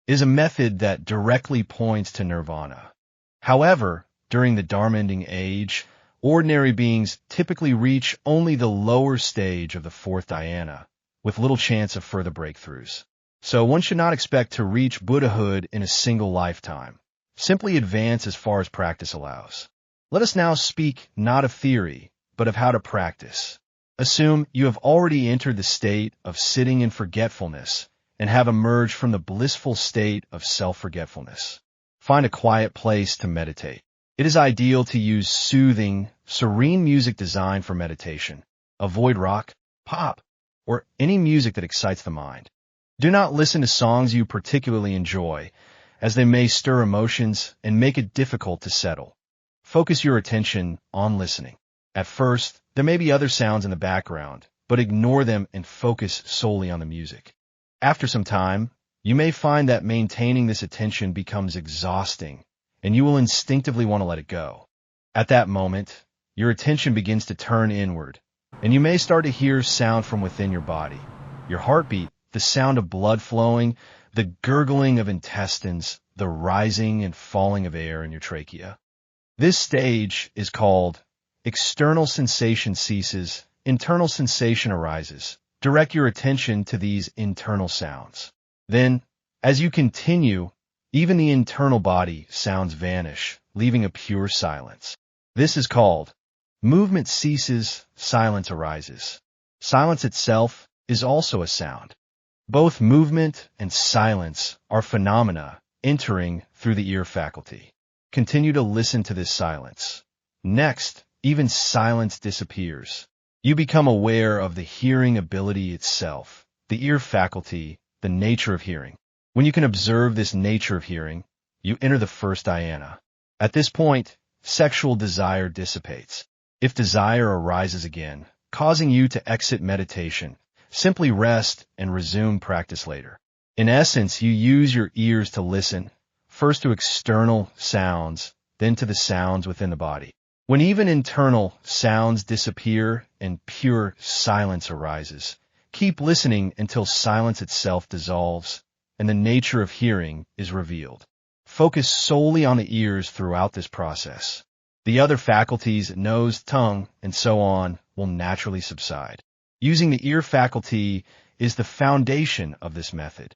is a method that directly points to nirvana. However, during the Dharma-ending age, ordinary beings typically reach only the lower stage of the fourth dhyana, with little chance of further breakthroughs. So one should not expect to reach Buddhahood in a single lifetime. Simply advance as far as practice allows. Let us now speak not of theory, but of how to practice. Assume you have already entered the state of sitting in forgetfulness and have emerged from the blissful state of self-forgetfulness. Find a quiet place to meditate. It is ideal to use soothing, serene music designed for meditation. Avoid rock, pop, or any music that excites the mind. Do not listen to songs you particularly enjoy, as they may stir emotions and make it difficult to settle. Focus your attention on listening. At first, there may be other sounds in the background, but ignore them and focus solely on the music. After some time, you may find that maintaining this attention becomes exhausting, and you will instinctively want to let it go. At that moment, your attention begins to turn inward, and you may start to hear sound from within your body. Your heartbeat, the sound of blood flowing, the gurgling of intestines, the rising and falling of air in your trachea. This stage is called external sensation ceases, internal sensation arises. Direct your attention to these internal sounds. Then, as you continue, even the internal body sounds vanish, leaving a pure silence. This is called movement ceases, silence arises. Silence itself is also a sound. Both movement and silence are phenomena entering through the ear faculty. Continue to listen to this silence. Next, even silence disappears. You become aware of the hearing ability itself, the ear faculty, the nature of hearing. When you can observe this nature of hearing, you enter the first dhyana. At this point, sexual desire dissipates. If desire arises again, causing you to exit meditation, simply rest and resume practice later. In essence, you use your ears to listen, first to external sounds, then to the sounds within the body. When even internal sounds disappear and pure silence arises, keep listening until silence itself dissolves and the nature of hearing is revealed. Focus solely on the ears throughout this process. The other faculties, nose, tongue, and so on, will naturally subside. Using the ear faculty is the foundation of this method.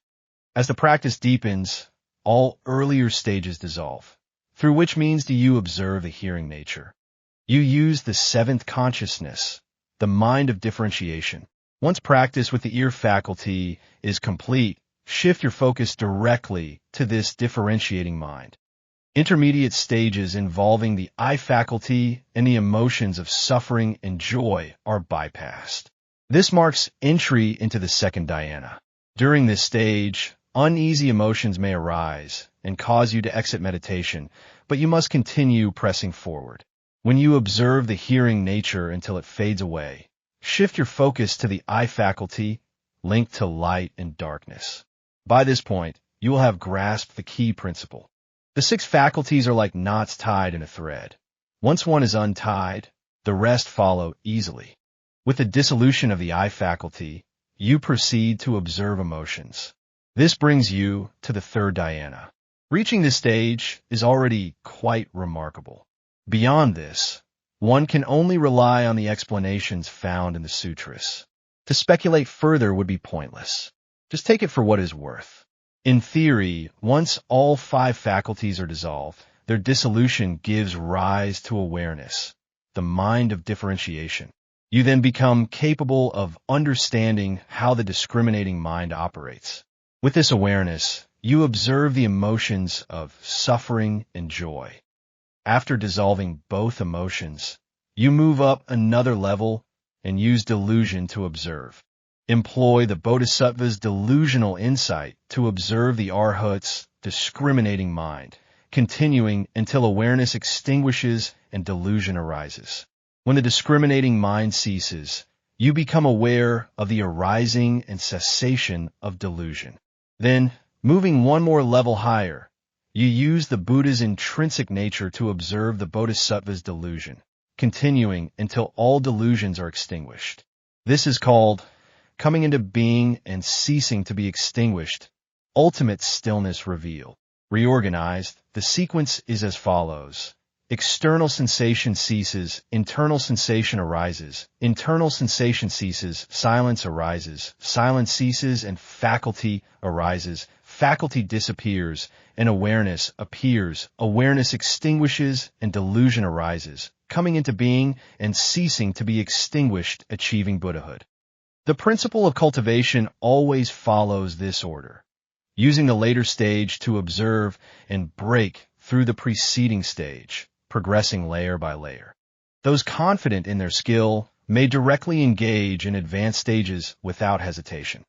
As the practice deepens, all earlier stages dissolve. Through which means do you observe the hearing nature? You use the seventh consciousness, the mind of differentiation. Once practice with the ear faculty is complete, shift your focus directly to this differentiating mind. Intermediate stages involving the eye faculty and the emotions of suffering and joy are bypassed. This marks entry into the second dhyana. During this stage, uneasy emotions may arise and cause you to exit meditation, but you must continue pressing forward. When you observe the hearing nature until it fades away, shift your focus to the eye faculty linked to light and darkness. By this point, you will have grasped the key principle. The six faculties are like knots tied in a thread. Once one is untied, the rest follow easily. With the dissolution of the eye faculty, you proceed to observe emotions. This brings you to the third dhyana. Reaching this stage is already quite remarkable. Beyond this, one can only rely on the explanations found in the sutras. To speculate further would be pointless. Just take it for what it is worth. In theory, once all five faculties are dissolved, their dissolution gives rise to awareness, the mind of differentiation. You then become capable of understanding how the discriminating mind operates. With this awareness, you observe the emotions of suffering and joy. After dissolving both emotions, you move up another level and use delusion to observe. Employ the Bodhisattva's delusional insight to observe the Arhat's discriminating mind, continuing until awareness extinguishes and delusion arises. When the discriminating mind ceases, you become aware of the arising and cessation of delusion. Then, moving one more level higher, you use the Buddha's intrinsic nature to observe the Bodhisattva's delusion, continuing until all delusions are extinguished. This is called coming into being and ceasing to be extinguished, ultimate stillness revealed. Reorganized, the sequence is as follows. External sensation ceases, internal sensation arises, internal sensation ceases, silence arises, silence ceases and faculty arises, faculty disappears, and awareness appears, awareness extinguishes and delusion arises, coming into being and ceasing to be extinguished, achieving Buddhahood. The principle of cultivation always follows this order, using the later stage to observe and break through the preceding stage, progressing layer by layer. Those confident in their skill may directly engage in advanced stages without hesitation.